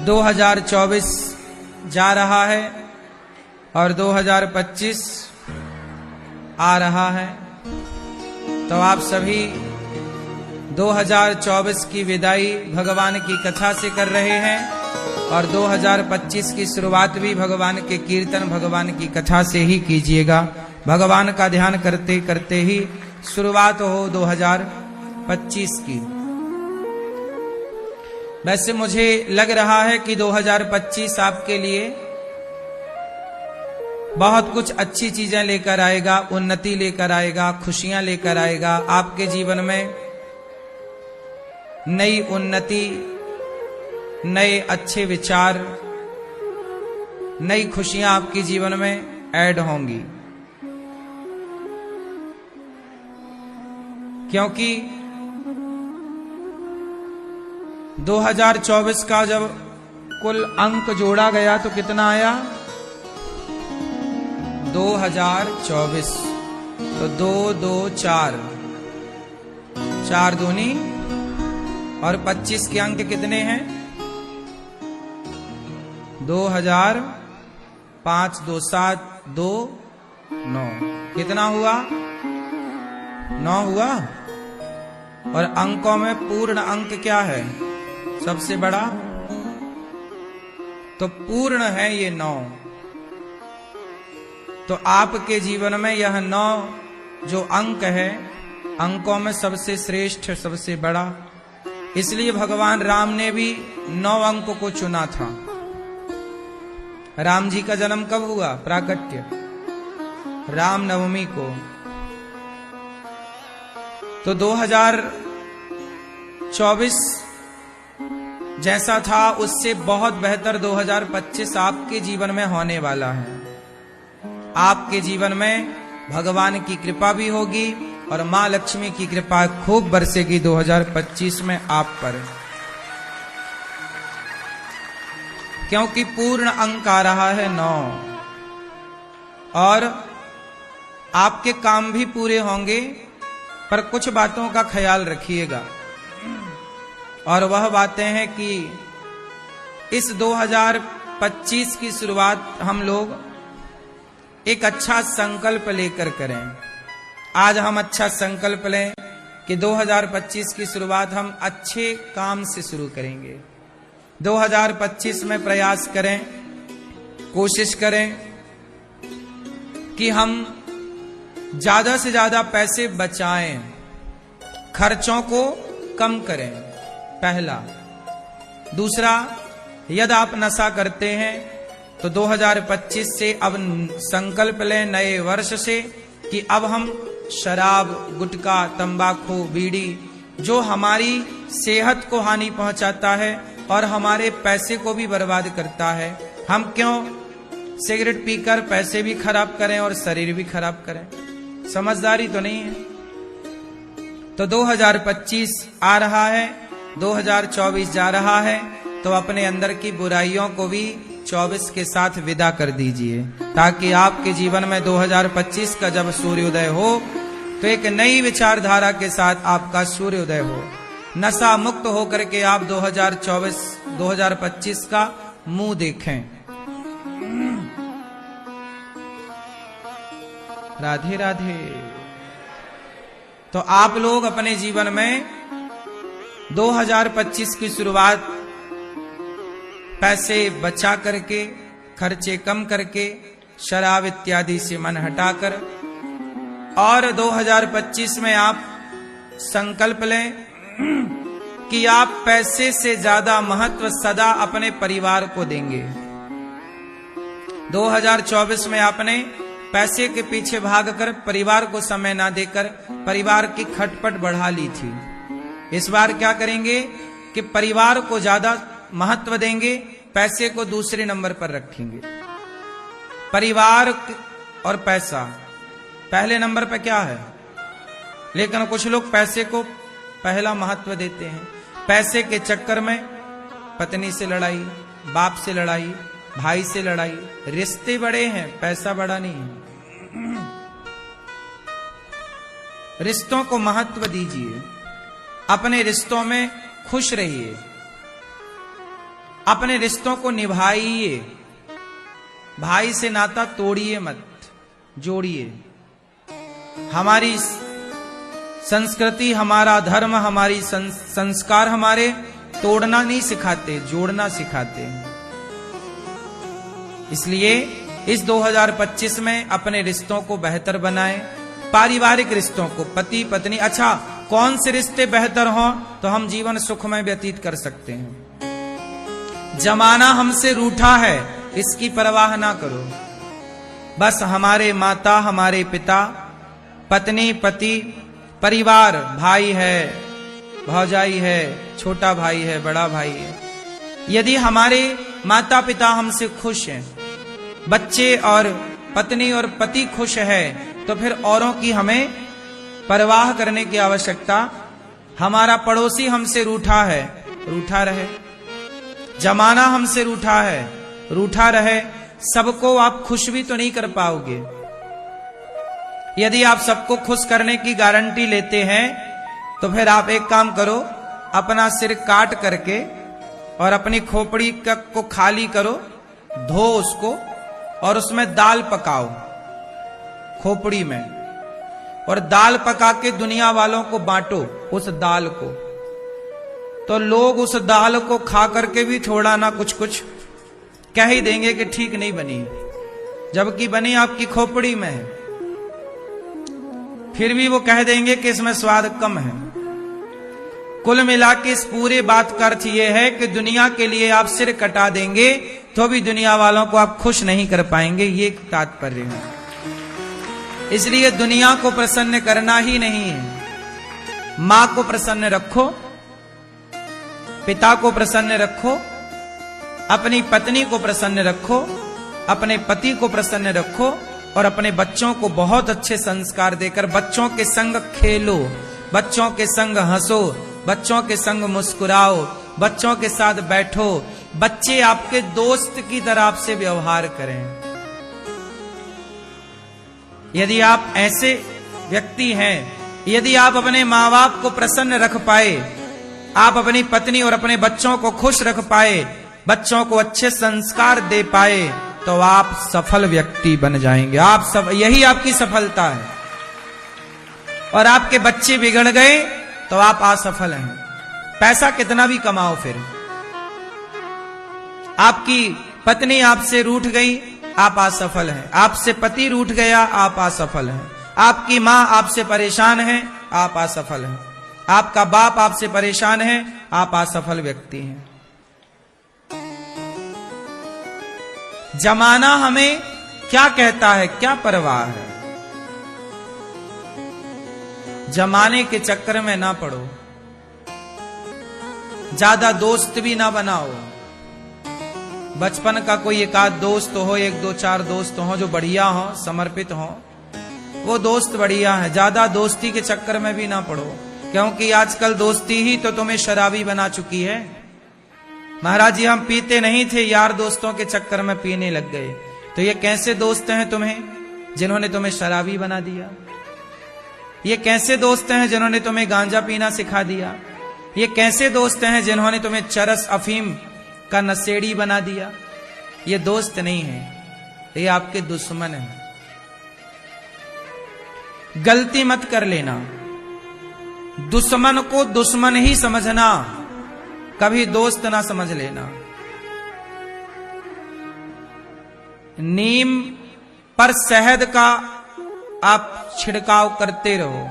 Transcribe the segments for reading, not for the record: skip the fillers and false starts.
2024 जा रहा है और 2025 आ रहा है, तो आप सभी 2024 की विदाई भगवान की कथा से कर रहे हैं और 2025 की शुरुआत भी भगवान के कीर्तन, भगवान की कथा से ही कीजिएगा। भगवान का ध्यान करते करते ही शुरुआत हो 2025 की। वैसे मुझे लग रहा है कि 2025 आपके लिए बहुत कुछ अच्छी चीजें लेकर आएगा, उन्नति लेकर आएगा, खुशियां लेकर आएगा। आपके जीवन में नई उन्नति, नए अच्छे विचार, नई खुशियां आपके जीवन में ऐड होंगी, क्योंकि 2024 का जब कुल अंक जोड़ा गया तो कितना आया? 2024। तो 2 2 4 4 दूनी और 25 के अंक कितने हैं? 2000 5 2 7 2 9। कितना हुआ? 9 हुआ। और अंकों में पूर्ण अंक क्या है? सबसे बड़ा। तो पूर्ण है ये 9। तो आपके जीवन में यह 9 जो अंक है, अंकों में सबसे श्रेष्ठ, सबसे बड़ा। इसलिए भगवान राम ने भी 9 अंक को चुना था। राम जी का जन्म कब हुआ? प्राकट्य राम नवमी को। तो 2024 जैसा था उससे बहुत बेहतर 2025 आपके जीवन में होने वाला है। आपके जीवन में भगवान की कृपा भी होगी और मां लक्ष्मी की कृपा खूब बरसेगी 2025 में आप पर, क्योंकि पूर्ण अंक आ रहा है 9। और आपके काम भी पूरे होंगे, पर कुछ बातों का ख्याल रखिएगा। और वह बातें हैं कि इस 2025 की शुरुआत हम लोग एक अच्छा संकल्प लेकर करें। आज हम अच्छा संकल्प लें कि 2025 की शुरुआत हम अच्छे काम से शुरू करेंगे। 2025 में प्रयास करें, कोशिश करें कि हम ज्यादा से ज्यादा पैसे बचाएं, खर्चों को कम करें, पहला। दूसरा, यदि आप नशा करते हैं तो 2025 से अब संकल्प लें नए वर्ष से कि अब हम शराब, गुटखा, तंबाकू, बीड़ी, जो हमारी सेहत को हानि पहुंचाता है और हमारे पैसे को भी बर्बाद करता है, हम क्यों सिगरेट पीकर पैसे भी खराब करें और शरीर भी खराब करें? समझदारी तो नहीं है। तो 2025 आ रहा है, 2024 जा रहा है, तो अपने अंदर की बुराइयों को भी 24 के साथ विदा कर दीजिए, ताकि आपके जीवन में 2025 का जब सूर्योदय हो तो एक नई विचारधारा के साथ आपका सूर्योदय हो। नशा मुक्त होकर के आप 2024-2025 का मुंह देखें। राधे राधे। तो आप लोग अपने जीवन में 2025 की शुरुआत पैसे बचा करके, खर्चे कम करके, शराब इत्यादि से मन हटाकर, और 2025 में आप संकल्प लें कि आप पैसे से ज्यादा महत्व सदा अपने परिवार को देंगे। 2024 में आपने पैसे के पीछे भागकर परिवार को समय ना देकर परिवार की खटपट बढ़ा ली थी। इस बार क्या करेंगे कि परिवार को ज्यादा महत्व देंगे, पैसे को दूसरे नंबर पर रखेंगे। परिवार और पैसा पहले नंबर पर क्या है, लेकिन कुछ लोग पैसे को पहला महत्व देते हैं। पैसे के चक्कर में पत्नी से लड़ाई, बाप से लड़ाई, भाई से लड़ाई। रिश्ते बड़े हैं, पैसा बड़ा नहीं है। रिश्तों को महत्व दीजिए, अपने रिश्तों में खुश रहिए। अपने रिश्तों को निभाइए। भाई से नाता तोड़िए मत, जोड़िए। हमारी संस्कृति, हमारा धर्म, हमारी संस्कार हमारे तोड़ना नहीं सिखाते, जोड़ना सिखाते हैं। इसलिए इस 2025 में अपने रिश्तों को बेहतर बनाएं, पारिवारिक रिश्तों को, पति पत्नी। अच्छा, कौन से रिश्ते बेहतर हों तो हम जीवन सुखमय व्यतीत कर सकते हैं। जमाना हमसे रूठा है, इसकी परवाह ना करो। बस हमारे माता, हमारे पिता, पत्नी, पति, परिवार, भाई है, भौजाई है, छोटा भाई है, बड़ा भाई है, यदि हमारे माता पिता हमसे खुश हैं, बच्चे और पत्नी और पति खुश है, तो फिर औरों की हमें परवाह करने की आवश्यकता। हमारा पड़ोसी हमसे रूठा है, रूठा रहे। जमाना हमसे रूठा है, रूठा रहे। सबको आप खुश भी तो नहीं कर पाओगे। यदि आप सबको खुश करने की गारंटी लेते हैं तो फिर आप एक काम करो, अपना सिर काट करके और अपनी खोपड़ी को खाली करो, धो उसको और उसमें दाल पकाओ खोपड़ी में, और दाल पका के दुनिया वालों को बांटो उस दाल को। तो लोग उस दाल को खा करके भी थोड़ा ना कुछ कुछ कह ही देंगे कि ठीक नहीं बनी, जबकि बनी आपकी खोपड़ी में है। फिर भी वो कह देंगे कि इसमें स्वाद कम है। कुल मिला के इस पूरे बात का अर्थ यह है कि दुनिया के लिए आप सिर कटा देंगे तो भी दुनिया वालों को आप खुश नहीं कर पाएंगे, ये तात्पर्य है। इसलिए दुनिया को प्रसन्न करना ही नहीं है। मां को प्रसन्न रखो, पिता को प्रसन्न रखो, अपनी पत्नी को प्रसन्न रखो, अपने पति को प्रसन्न रखो, और अपने बच्चों को बहुत अच्छे संस्कार देकर बच्चों के संग खेलो, बच्चों के संग हंसो, बच्चों के संग मुस्कुराओ, बच्चों के साथ बैठो। बच्चे आपके दोस्त की तरह आपसे व्यवहार करें। यदि आप ऐसे व्यक्ति हैं, यदि आप अपने माँ बाप को प्रसन्न रख पाए, आप अपनी पत्नी और अपने बच्चों को खुश रख पाए, बच्चों को अच्छे संस्कार दे पाए, तो आप सफल व्यक्ति बन जाएंगे। यही आपकी सफलता है। और आपके बच्चे बिगड़ गए तो आप असफल हैं। पैसा कितना भी कमाओ, फिर आपकी पत्नी आपसे रूठ गई, आप असफल हैं। आपसे पति रूठ गया, आप असफल हैं। आपकी मां आपसे परेशान है, आप असफल हैं। आपका बाप आपसे परेशान है, आप असफल व्यक्ति हैं। जमाना हमें क्या कहता है, क्या परवाह है। जमाने के चक्कर में ना पड़ो, ज्यादा दोस्त भी ना बनाओ। बचपन का कोई एक आध दोस्त हो, एक दो चार दोस्त हो जो बढ़िया हो, समर्पित हो, वो दोस्त बढ़िया है। ज्यादा दोस्ती के चक्कर में भी ना पड़ो, क्योंकि आजकल दोस्ती ही तो तुम्हें शराबी बना चुकी है। महाराज जी, हम पीते नहीं थे, यार दोस्तों के चक्कर में पीने लग गए। तो ये कैसे दोस्त हैं तुम्हें, जिन्होंने तुम्हें शराबी बना दिया? ये कैसे दोस्त हैं जिन्होंने तुम्हें गांजा पीना सिखा दिया? ये कैसे दोस्त हैं जिन्होंने तुम्हें चरस अफीम का नशेड़ी बना दिया? ये दोस्त नहीं है, ये आपके दुश्मन हैं। गलती मत कर लेना, दुश्मन को दुश्मन ही समझना, कभी दोस्त ना समझ लेना। नीम पर शहद का आप छिड़काव करते रहो,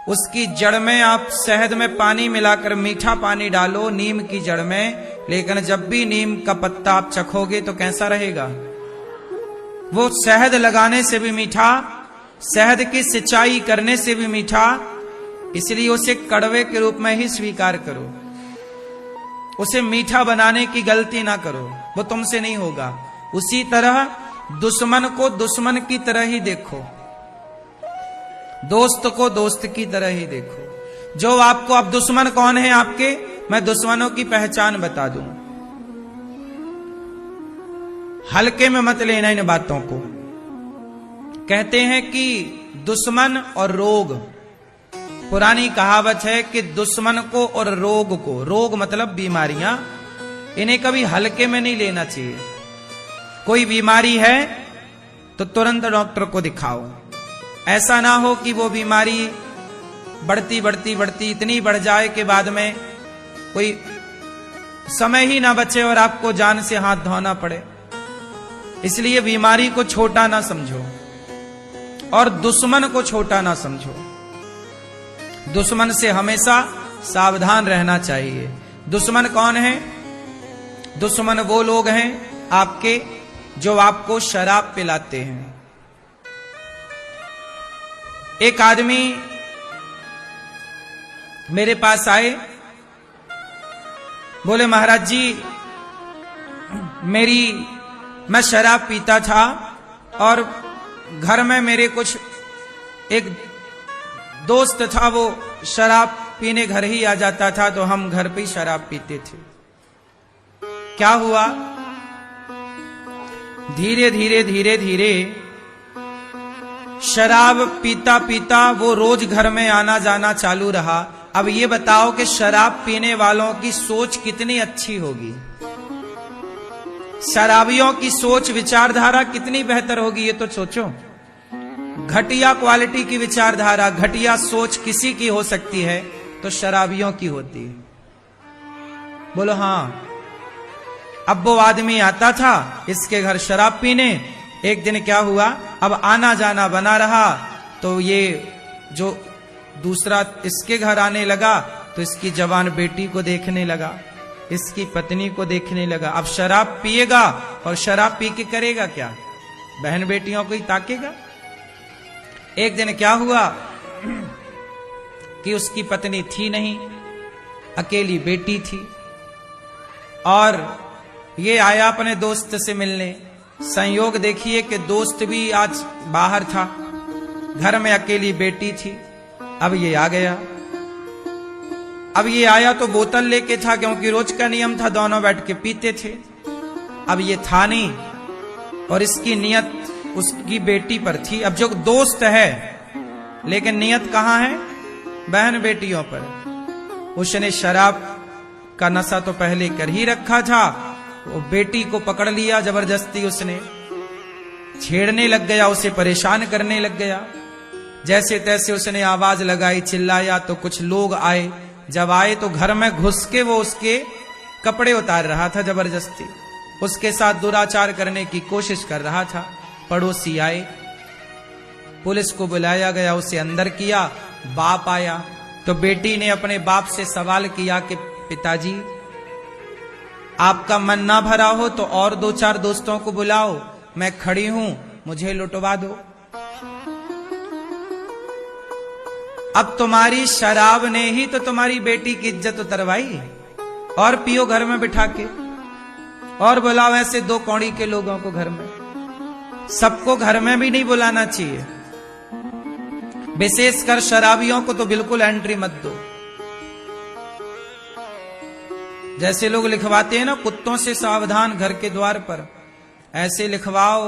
उसकी जड़ में आप शहद में पानी मिलाकर मीठा पानी डालो नीम की जड़ में, लेकिन जब भी नीम का पत्ता आप चखोगे तो कैसा रहेगा? वो शहद लगाने से भी मीठा, शहद की सिंचाई करने से भी मीठा। इसलिए उसे कड़वे के रूप में ही स्वीकार करो, उसे मीठा बनाने की गलती ना करो, वो तुमसे नहीं होगा। उसी तरह दुश्मन को दुश्मन की तरह ही देखो, दोस्त को दोस्त की तरह ही देखो। जो आपको, अब दुश्मन कौन है आपके, मैं दुश्मनों की पहचान बता दूं। हल्के में मत लेना इन बातों को। कहते हैं कि दुश्मन और रोग, पुरानी कहावत है कि दुश्मन को और रोग को, रोग मतलब बीमारियां, इन्हें कभी हल्के में नहीं लेना चाहिए। कोई बीमारी है तो तुरंत डॉक्टर को दिखाओ। ऐसा ना हो कि वो बीमारी बढ़ती बढ़ती बढ़ती इतनी बढ़ जाए कि बाद में कोई समय ही ना बचे और आपको जान से हाथ धोना पड़े। इसलिए बीमारी को छोटा ना समझो और दुश्मन को छोटा ना समझो। दुश्मन से हमेशा सावधान रहना चाहिए। दुश्मन कौन है? दुश्मन वो लोग हैं आपके जो आपको शराब पिलाते हैं। एक आदमी मेरे पास आए, बोले महाराज जी मैं शराब पीता था और घर में मेरे कुछ एक दोस्त था, वो शराब पीने घर ही आ जाता था, तो हम घर पे ही शराब पीते थे। क्या हुआ? धीरे धीरे धीरे धीरे शराब पीता पीता वो रोज घर में आना जाना चालू रहा। अब ये बताओ कि शराब पीने वालों की सोच कितनी अच्छी होगी, शराबियों की सोच विचारधारा कितनी बेहतर होगी, ये तो सोचो। घटिया क्वालिटी की विचारधारा, घटिया सोच किसी की हो सकती है तो शराबियों की होती है। बोलो हाँ। अब वो आदमी आता था इसके घर शराब पीने। एक दिन क्या हुआ, अब आना जाना बना रहा तो ये जो दूसरा इसके घर आने लगा तो इसकी जवान बेटी को देखने लगा, इसकी पत्नी को देखने लगा। अब शराब पिएगा और शराब पी के करेगा क्या? बहन बेटियों को ही ताकेगा। एक दिन क्या हुआ कि उसकी पत्नी थी नहीं, अकेली बेटी थी, और ये आया अपने दोस्त से मिलने। संयोग देखिए कि दोस्त भी आज बाहर था, घर में अकेली बेटी थी। अब ये आ गया। अब ये आया तो बोतल लेके था, क्योंकि रोज का नियम था, दोनों बैठ के पीते थे। अब ये था नहीं और इसकी नियत उसकी बेटी पर थी। अब जो दोस्त है लेकिन नियत कहां है? बहन बेटियों पर। उसने शराब का नशा तो पहले कर ही रखा था, वो बेटी को पकड़ लिया जबरदस्ती, उसने छेड़ने लग गया, उसे परेशान करने लग गया। जैसे तैसे उसने आवाज लगाई, चिल्लाया तो कुछ लोग आए। जब आए तो घर में घुस के वो उसके कपड़े उतार रहा था जबरदस्ती, उसके साथ दुराचार करने की कोशिश कर रहा था। पड़ोसी आए, पुलिस को बुलाया गया, उसे अंदर किया। बाप आया तो बेटी ने अपने बाप से सवाल किया कि पिताजी आपका मन ना भरा हो तो और 2-4 दोस्तों को बुलाओ, मैं खड़ी हूं, मुझे लुटवा दो। अब तुम्हारी शराब ने ही तो तुम्हारी बेटी की इज्जत उतरवाई, और पियो घर में बिठा के, और बुलाओ ऐसे 2 कौड़ी के लोगों को घर में। सबको घर में भी नहीं बुलाना चाहिए, विशेषकर शराबियों को तो बिल्कुल एंट्री मत दो। जैसे लोग लिखवाते हैं ना, कुत्तों से सावधान घर के द्वार पर, ऐसे लिखवाओ,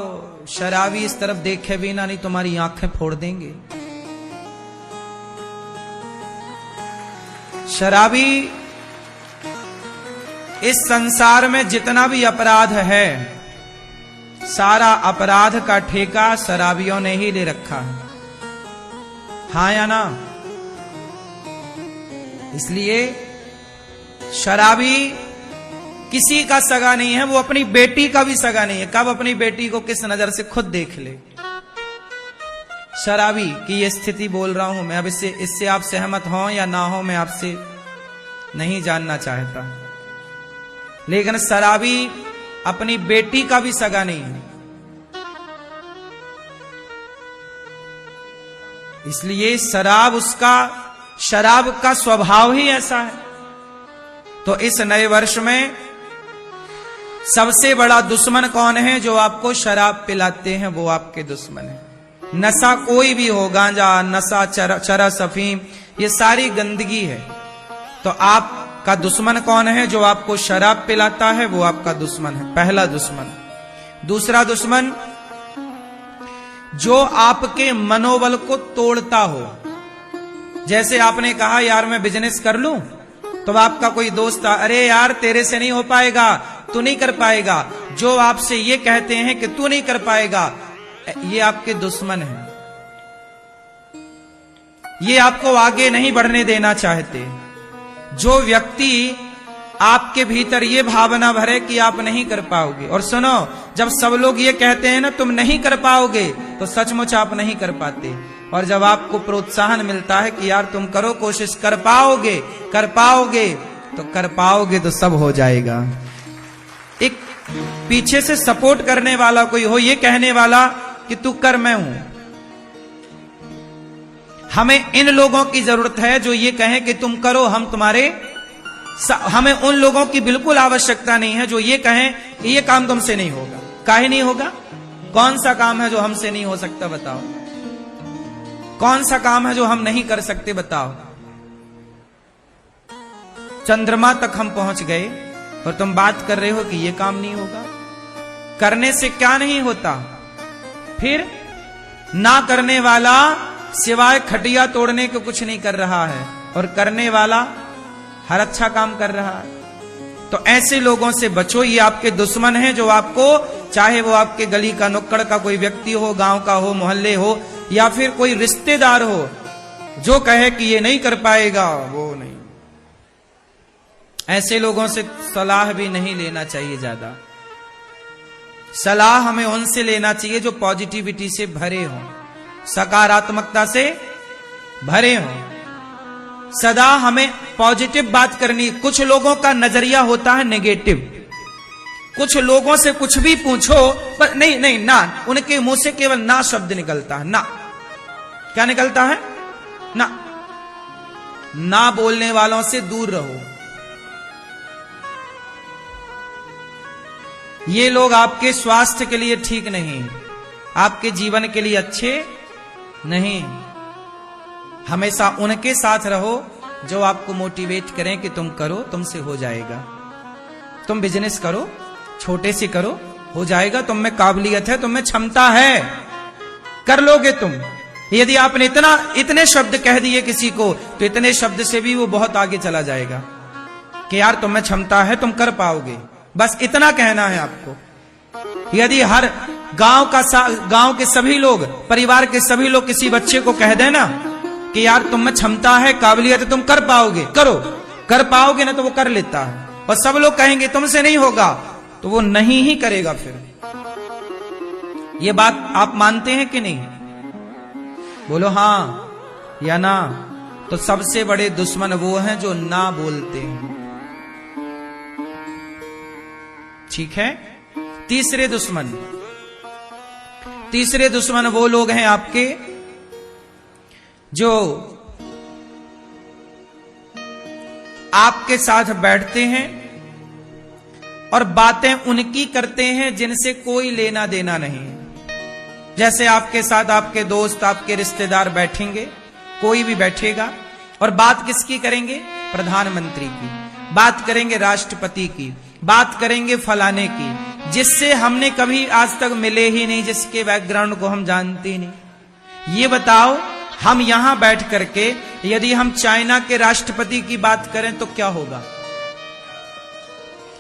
शराबी इस तरफ देखे भी ना, नहीं तुम्हारी आंखें फोड़ देंगे। शराबी, इस संसार में जितना भी अपराध है, सारा अपराध का ठेका शराबियों ने ही ले रखा है। हाँ या ना? इसलिए शराबी किसी का सगा नहीं है, वो अपनी बेटी का भी सगा नहीं है। कब अपनी बेटी को किस नजर से खुद देख ले। शराबी की ये स्थिति बोल रहा हूं मैं। अब इससे आप सहमत हो या ना हो, मैं आपसे नहीं जानना चाहता, लेकिन शराबी अपनी बेटी का भी सगा नहीं है। इसलिए शराब का स्वभाव ही ऐसा है। तो इस नए वर्ष में सबसे बड़ा दुश्मन कौन है? जो आपको शराब पिलाते हैं, वो आपके दुश्मन है। नशा कोई भी हो, गांजा, नशा, चरस, अफीम, ये सारी गंदगी है। तो आपका दुश्मन कौन है? जो आपको शराब पिलाता है, वो आपका दुश्मन है, पहला दुश्मन। दूसरा दुश्मन, जो आपके मनोबल को तोड़ता हो। जैसे आपने कहा यार मैं बिजनेस कर लूं, तो आपका कोई दोस्त था, अरे यार तेरे से नहीं हो पाएगा, तू नहीं कर पाएगा, जो आपसे ये कहते हैं कि तू नहीं कर पाएगा, ये आपके दुश्मन हैं। ये आपको आगे नहीं बढ़ने देना चाहते। जो व्यक्ति आपके भीतर ये भावना भरे कि आप नहीं कर पाओगे, और सुनो, जब सब लोग ये कहते हैं ना तुम नहीं कर पाओगे, तो सचमुच आप नहीं कर पाते। और जब आपको प्रोत्साहन मिलता है कि यार तुम करो, कोशिश कर पाओगे, कर पाओगे, तो कर पाओगे, तो सब हो जाएगा। एक पीछे से सपोर्ट करने वाला कोई हो, ये कहने वाला कि तू कर, मैं हूं। हमें इन लोगों की जरूरत है जो ये कहें कि तुम करो, हम तुम्हारे। हमें उन लोगों की बिल्कुल आवश्यकता नहीं है जो ये कहें कि ये काम तुमसे नहीं होगा। काहे नहीं होगा? कौन सा काम है जो हमसे नहीं हो सकता बताओ? कौन सा काम है जो हम नहीं कर सकते बताओ? चंद्रमा तक हम पहुंच गए और तुम बात कर रहे हो कि ये काम नहीं होगा। करने से क्या नहीं होता? फिर ना करने वाला सिवाय खटिया तोड़ने को कुछ नहीं कर रहा है, और करने वाला हर अच्छा काम कर रहा है। तो ऐसे लोगों से बचो, ये आपके दुश्मन हैं जो आपको, चाहे वो आपके गली का नुक्कड़ का कोई व्यक्ति हो, गांव का हो, मोहल्ले हो, या फिर कोई रिश्तेदार हो, जो कहे कि ये नहीं कर पाएगा, वो नहीं। ऐसे लोगों से सलाह भी नहीं लेना चाहिए ज्यादा। सलाह हमें उनसे लेना चाहिए जो पॉजिटिविटी से भरे हों, सकारात्मकता से भरे हों। सदा हमें पॉजिटिव बात करनी। कुछ लोगों का नजरिया होता है नेगेटिव। कुछ लोगों से कुछ भी पूछो पर नहीं नहीं ना, उनके मुंह से केवल ना शब्द निकलता है। ना क्या निकलता है? ना। ना बोलने वालों से दूर रहो। ये लोग आपके स्वास्थ्य के लिए ठीक नहीं, आपके जीवन के लिए अच्छे नहीं। हमेशा उनके साथ रहो जो आपको मोटिवेट करें कि तुम करो, तुमसे हो जाएगा। तुम बिजनेस करो, छोटे से करो, हो जाएगा। तुम में काबिलियत है, तुम में क्षमता है, कर लोगे तुम। यदि आपने इतने शब्द कह दिए किसी को, तो इतने शब्द से भी वो बहुत आगे चला जाएगा कि यार तुम में क्षमता है, तुम कर पाओगे। बस इतना कहना है आपको। यदि हर गांव के सभी लोग, परिवार के सभी लोग किसी बच्चे को कह देना कि यार तुम में क्षमता है, काबिलियत है, तुम कर पाओगे, करो, कर पाओगे ना, तो वो कर लेता है। और सब लोग कहेंगे तुमसे नहीं होगा, तो वो नहीं ही करेगा। फिर ये बात आप मानते हैं कि नहीं? बोलो हां या ना। तो सबसे बड़े दुश्मन वो हैं जो ना बोलते हैं। ठीक है। तीसरे दुश्मन वो लोग हैं आपके जो आपके साथ बैठते हैं और बातें उनकी करते हैं जिनसे कोई लेना देना नहीं। जैसे आपके साथ आपके दोस्त, आपके रिश्तेदार बैठेंगे, कोई भी बैठेगा, और बात किसकी करेंगे? प्रधानमंत्री की, बात करेंगे राष्ट्रपति की, बात करेंगे फलाने की, जिससे हमने कभी आज तक मिले ही नहीं, जिसके बैकग्राउंड को हम जानते ही नहीं। ये बताओ, हम यहां बैठ करके यदि हम चाइना के राष्ट्रपति की बात करें तो क्या होगा?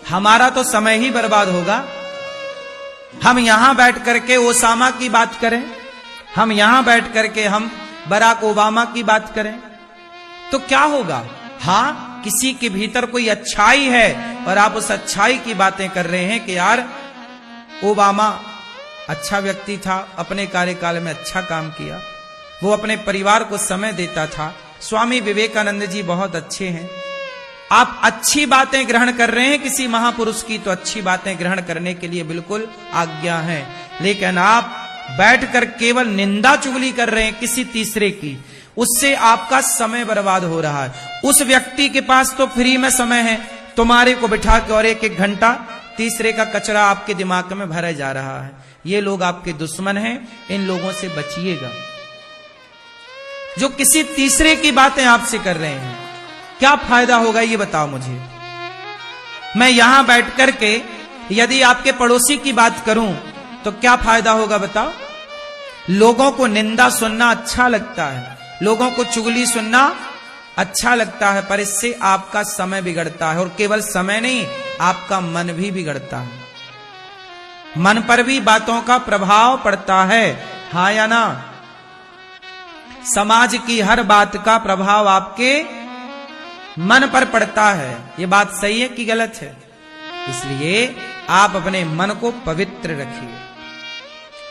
हमारा तो समय ही बर्बाद होगा। हम यहां बैठ करके ओसामा की बात करें, हम यहां बैठ करके हम बराक ओबामा की बात करें, तो क्या होगा? हां, किसी के भीतर कोई अच्छाई है और आप उस अच्छाई की बातें कर रहे हैं कि यार ओबामा अच्छा व्यक्ति था, अपने कार्यकाल में अच्छा काम किया, वो अपने परिवार को समय देता था, स्वामी विवेकानंद जी बहुत अच्छे हैं। आप अच्छी बातें ग्रहण कर रहे हैं किसी महापुरुष की, तो अच्छी बातें ग्रहण करने के लिए बिल्कुल आज्ञा है। लेकिन आप बैठकर केवल निंदा चुगली कर रहे हैं किसी तीसरे की, उससे आपका समय बर्बाद हो रहा है। उस व्यक्ति के पास तो फ्री में समय है, तुम्हारे को बिठा के और एक घंटा तीसरे का कचरा आपके दिमाग में भरा जा रहा है। ये लोग आपके दुश्मन हैं, इन लोगों से बचिएगा। जो किसी तीसरे की बातें आपसे कर रहे हैं, क्या फायदा होगा ये बताओ मुझे। मैं यहां बैठ करके यदि आपके पड़ोसी की बात करूं तो क्या फायदा होगा बताओ? लोगों को निंदा सुनना अच्छा लगता है, लोगों को चुगली सुनना अच्छा लगता है, पर इससे आपका समय बिगड़ता है, और केवल समय नहीं, आपका मन भी बिगड़ता है। मन पर भी बातों का प्रभाव पड़ता है, हाँ या ना? समाज की हर बात का प्रभाव आपके मन पर पड़ता है। ये बात सही है कि गलत है? इसलिए आप अपने मन को पवित्र रखिए,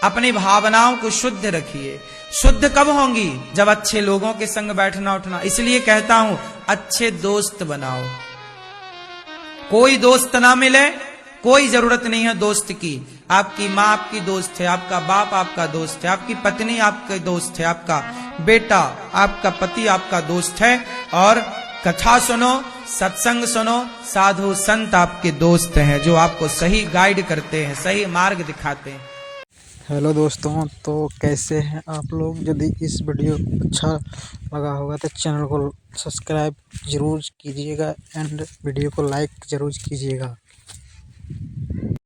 अपनी भावनाओं को शुद्ध रखिए। शुद्ध कब होंगी? जब अच्छे लोगों के संग बैठना उठना। इसलिए कहता हूं, अच्छे दोस्त बनाओ। कोई दोस्त ना मिले, कोई जरूरत नहीं है दोस्त की। आपकी माँ आपकी दोस्त है, आपका बाप आपका दोस्त है, आपकी पत्नी आपके दोस्त है, आपका बेटा, आपका पति आपका दोस्त है। और कथा सुनो, सत्संग सुनो, साधु संत आपके दोस्त हैं, जो आपको सही गाइड करते हैं, सही मार्ग दिखाते हैं। हेलो दोस्तों, तो कैसे हैं आप लोग? यदि इस वीडियो अच्छा लगा होगा तो चैनल को सब्सक्राइब जरूर कीजिएगा एंड वीडियो को लाइक जरूर कीजिएगा।